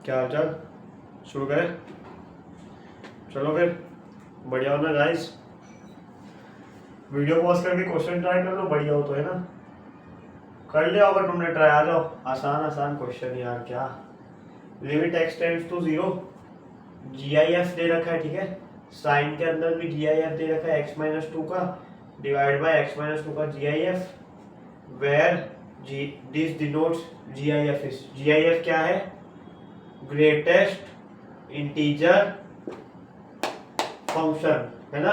क्या हाल चाल? शुरू करें? चलो फिर, बढ़िया हो ना गाइस? वीडियो पॉज करके क्वेश्चन ट्राई कर लो, बढ़िया हो तो, है ना? कर लिया होगा तुमने ट्राई, आ जाओ। आसान आसान क्वेश्चन यार, क्या limit x tends to zero, GIF दे रखा है, ठीक है। साइन के अंदर भी GIF दे रखा है, x-2 का डिवाइड बाय x-2 का GIF, where this denotes GIF is, GIF क्या है? ग्रेटेस्ट इंटीजर फंक्शन, है ना?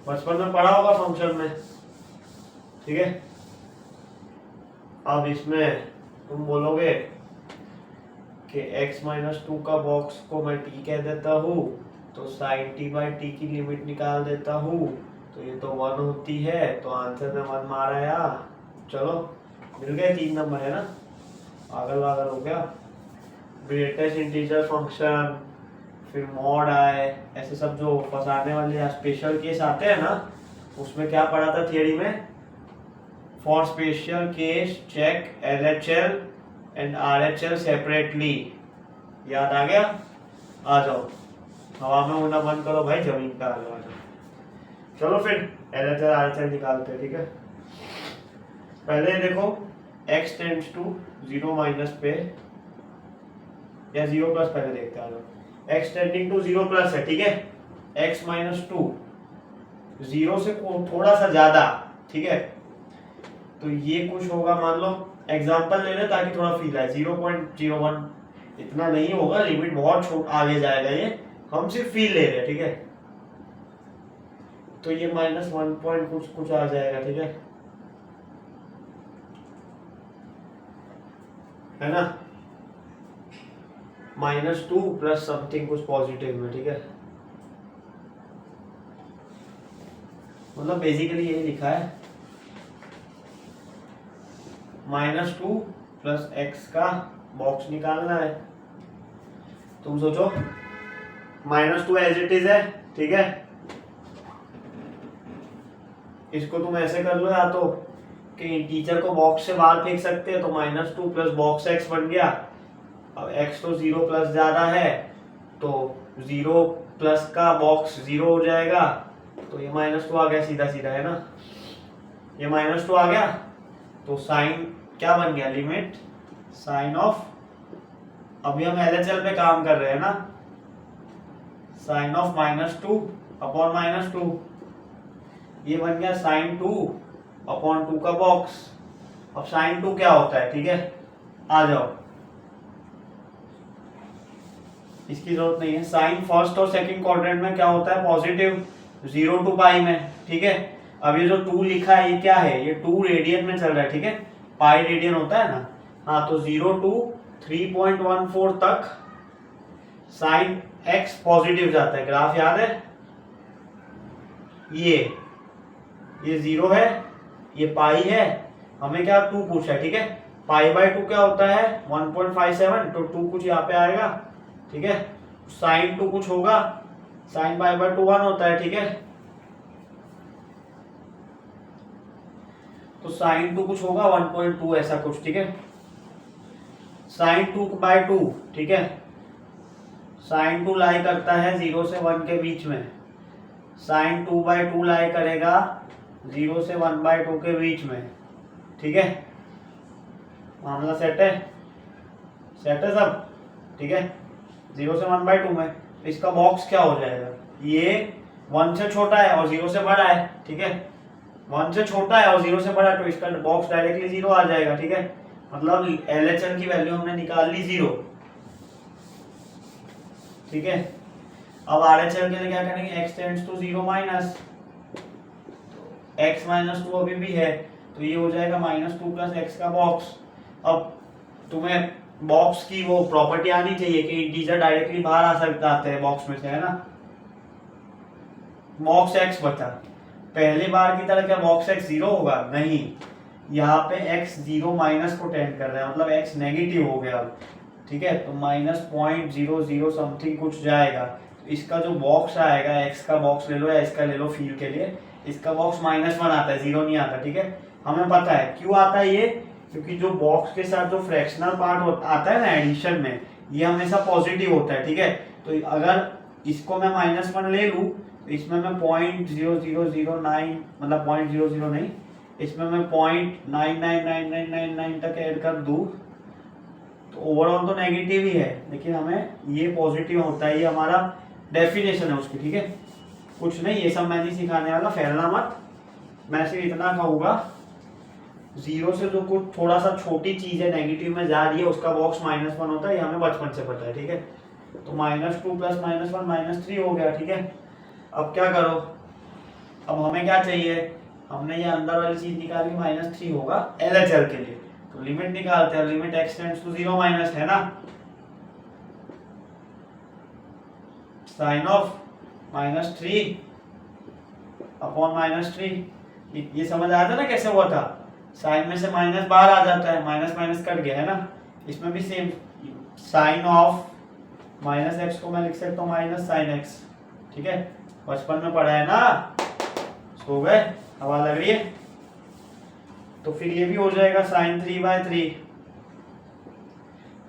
बचपन में पढ़ा होगा फंक्शन में, ठीक है। अब इसमें तुम बोलोगे कि x-2 का बॉक्स को मैं t कह देता हूँ, तो sin t/t की लिमिट निकाल देता हूँ, तो ये तो 1 होती है, तो आंसर में 1 मारा यार। चलो मिल गए 3 नंबर, है ना? पागल वागल हो गया। ग्रेटेस्ट इंटीजर फंक्शन, फिर मॉड आए, ऐसे सब जो फंसाने वाले स्पेशल केस आते हैं ना, उसमें क्या पढ़ा था थियरी में? For special case check LHL and RHL separately. याद आ गया? आ जाओ, हवा में उड़ना बंद करो भाई, जमीन पे आ जाओ। चलो फिर LHL RHL निकालते हैं, ठीक है। पहले देखो x टेंड्स टू 0 पे या 0 प्लस, पहले देखते हैं। x टेंडिंग टू 0 प्लस है, ठीक है। x-2 0 से थोड़ा सा ज्यादा, ठीक है। तो ये कुछ होगा, मान लो एग्जांपल ले रहे ताकि थोड़ा फील आए, 0.01, इतना नहीं होगा, लिमिट बहुत छोटा आगे जाएगा ये, हम सिर्फ फील ले रहे हैं, ठीक है। तो ये -1 पॉइंट कुछ कुछ आ जाएगा, ठीक है ना? -2 प्लस समथिंग कुछ पॉजिटिव में, ठीक है। मतलब बेसिकली यही लिखा है, -2 प्लस x का बॉक्स निकालना है। तुम सोचो, -2 एज इट इज है, ठीक है। इसको तुम ऐसे कर लो, या तो कि टीचर को बॉक्स से बाहर फेंक सकते हैं, तो -2 प्लस बॉक्स x बन गया। अब x तो 0 प्लस ज्यादा है, तो 0 प्लस का बॉक्स 0 हो जाएगा, तो ये -2 आ गया सीधा सीधा, है ना? ये -2 आ गया, तो साइन क्या बन गया? लिमिट साइन ऑफ, अभी हम LHL पे काम कर रहे हैं ना, साइन ऑफ -2 अपॉन -2, ये बन गया साइन 2 अपॉन 2 का बॉक्स। अब साइन 2 क्या होता है, ठीक है, आ जाओ, इसकी जरूरत नहीं है। साइन फर्स्ट और सेकंड क्वाड्रेंट में क्या होता है? पॉजिटिव, 0 to पाई में, ठीक है। अब ये जो 2 लिखा है, ये क्या है? ये 2 रेडियन में चल रहा है, ठीक है, पाई रेडियन होता है ना। हाँ, तो 0 to 3.14 तक साइन x पॉजिटिव जाता है, ग्राफ याद है? ये 0 है, ये पाई है, हमें क्या 2 पूछा है, ठीक है। पाई/2 क्या होता है? 1.57, तो 2 कुछ यहाँ पे आएगा, ठीक है। साइन 2 कुछ होगा, साइन पाई/2 1 होता है, ठीक है। तो साइन 2 कुछ होगा 1.2 ऐसा कुछ, ठीक है। साइन 2/2, ठीक है। साइन 2 लाई करता है 0 से 1 के बीच में, साइन 2/2 लाई करेगा 0 से 1/2 के बीच में, ठीक है। मामला सेट है? सेट है सब, ठीक है। 0 से 1/2 में इसका बॉक्स क्या हो जाएगा? ये 1 से छोटा है और 0 से बड़ा है, ठीक है। 1 से छोटा है और 0 से बड़ा है, तो इसका बॉक्स डायरेक्टली 0 आ जाएगा, ठीक है। मतलब LHL की वैल्यू हमने निकाल ली 0, ठीक है। अब RHL के लिए क्या करेंगे? x tends to 0 minus, x-2 अभी भी है, तो ये हो जाएगा -2 प्लस x का बॉक्स। अब तुम्हें बॉक्स की वो प्रॉपर्टी आनी चाहिए कि इंटीजर डायरेक्टली बाहर आ सकता आते हैं बॉक्स में से, है ना। बॉक्स x बचा, पहली बार की तरह क्या बॉक्स x 0 होगा? नहीं, यहाँ पे x 0 माइनस को टेंड कर रहा है, मतलब x नेगेटिव हो गया, ठीक है। तो -0.00 समथिंग कुछ जाएगा, इसका जो बॉक्स आएगा, x का बॉक्स ले लो या इसका ले लो फील के लिए, इसका बॉक्स -1 आता है, 0 नहीं आता, ठीक है। हमें पता है क्यों आता है ये, क्योंकि जो बॉक्स के साथ जो फ्रैक्शनल पार्ट आता है ना एडिशन में, ये हमेशा पॉजिटिव होता है, ठीक है। तो अगर इसको मैं -1 ले लूँ तो इसमें मैं 0.0009 मतलब 0.00 नहीं, इसमें मैं 0.999999 तक ऐड कर दूँ तो ओवरऑल तो नेगेटिव ही है, लेकिन हमें ये पॉजिटिव होता है, ये हमारा डेफिनेशन है उसकी, ठीक है। कुछ नहीं, ये सब मैं नहीं सिखाने वाला, फैलना मत। मैं सिर्फ इतना कहूँगा, 0 से जो कुछ थोड़ा सा छोटी चीज है नेगेटिव में जा रही है उसका बॉक्स -1 होता है, ये हमें बचपन से पता है, ठीक है। तो -2 + -1 -3 हो गया, ठीक है। अब क्या करो, अब हमें क्या चाहिए, हमने ये अंदर वाली चीज निकाली, -3 होगा LHL के लिए, तो लिमिट निकालते हैं। Limit x tends to 0 minus है ना, साइन ऑफ -3 अपॉन -3, ये समझ आया था ना कैसे हुआ था, साइन में से माइनस बाहर आ जाता है, माइनस माइनस कट गया है ना। इसमें भी सेम, साइन ऑफ -x को मैं लिख सकता हूँ -sin x, ठीक है। बचपन में पढ़ा है ना, सो गए, हवा लग रही है। तो फिर ये भी हो जाएगा sin 3/3।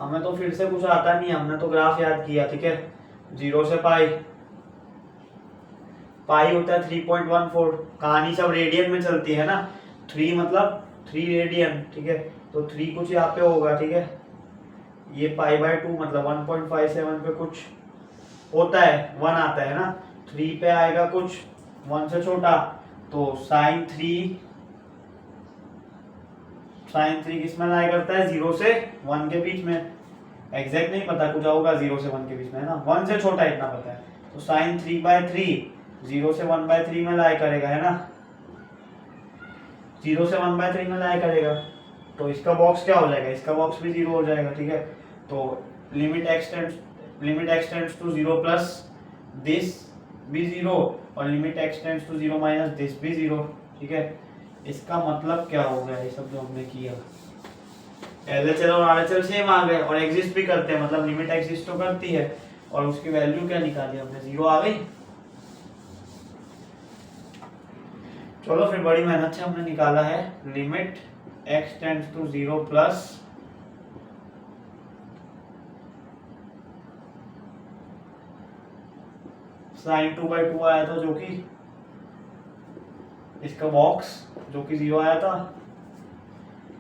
हमें तो फिर से कुछ आता नहीं, हमने तो ग्राफ याद किया, ठीक है। 0 से पाई होता है 3.14, कहानी सब रेडियन में चलती है ना, 3 मतलब 3 रेडियन, ठीक है। तो 3 कुछ यहाँ पे होगा, ठीक है। ये π/2 मतलब 1.57 पे कुछ होता है, 1 आता है ना, 3 पे आएगा कुछ 1 से छोटा, तो sin 3 किस में लाया करता है, 0 से 1 के बीच में, एग्जैक्ट नहीं पता, कुछ होगा 0 से 1 के बीच में, है ना, 1 से छोटा इतना पता है। तो sin 3/3 0 से 1/3 में लाया करेगा, है ना, 0 से 1/3 में लाया करेगा, तो इसका बॉक्स क्या हो जाएगा, इसका बॉक्स भी 0 हो जाएगा, ठीक है। तो limit x tends to 0 plus this भी 0 और limit x tends to 0 minus this भी 0, ठीक है। इसका मतलब क्या हो गया, ये सब जो हमने किया, LHL और RHL सेम आ गए और एग्जिस्ट भी करते हैं, मतलब लिमिट एग्जिस्ट तो करती है, और उसकी वैल्यू क्या निकाली हमने, 0 आ गई। चलो फिर बड़ी मेहनत से हमने निकाला है limit x tends to 0 plus sin 2/2 आया था, जो कि इसका बॉक्स जो कि 0 आया था।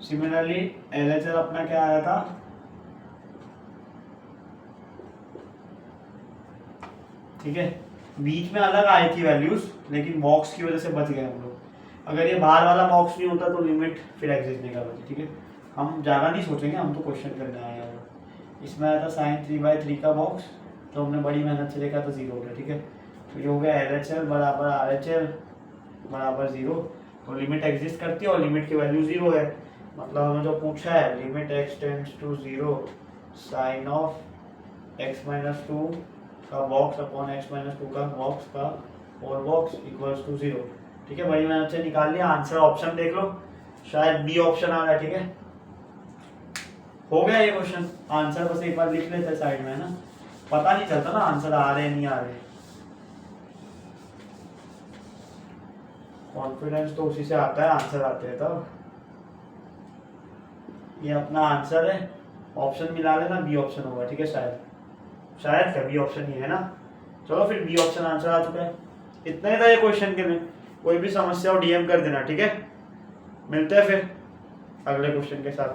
सिमिलरली LHL अपना क्या आया था, ठीक है। बीच में अलग आई थी वैल्यूज, लेकिन बॉक्स की वजह से बच गए हम लोग। अगर ये बाहर वाला बॉक्स नहीं होता तो लिमिट फिर एग्जिस्ट नहीं कर पाती, ठीक है। हम ज़्यादा नहीं सोचेंगे, हम तो क्वेश्चन करने आए हैं। इसमें आया था sin 3/3 का बॉक्स, तो हमने बड़ी मेहनत से देखा तो 0 हो गया, ठीक है। तो ये हो गया LHL बराबर RHL बराबर 0, तो लिमिट एग्जिस्ट करती है और लिमिट की वैल्यू 0 है, मतलब हमें जो पूछा है limit x tends to 0 sine of x-2 का बॉक्स अपॉन x-2 का बॉक्स का और बॉक्स इक्वल्स टू 0, ठीक है। बड़ी मेहनत से निकाल लिया। आंसर ऑप्शन देख लो, शायद बी ऑप्शन आ रहा है, ठीक है। हो गया ये क्वेश्चन, आंसर बस एक बार लिख लेते हैं साइड में, है ना, पता नहीं चलता ना आंसर आ रहे नहीं आ रहे। कॉन्फिडेंस तो उसी से आता है, आंसर आते हैं तब। ये अपना आंसर है, ऑप्शन मिला लेना, बी ऑप्शन होगा, ठीक है। शायद क्या बी ऑप्शन ही है ना। चलो फिर बी ऑप्शन आंसर आ चुका है। इतना ही था ये क्वेश्चन के लिए। कोई भी समस्या हो DM कर देना, ठीक है। मिलते हैं फिर अगले क्वेश्चन के साथ।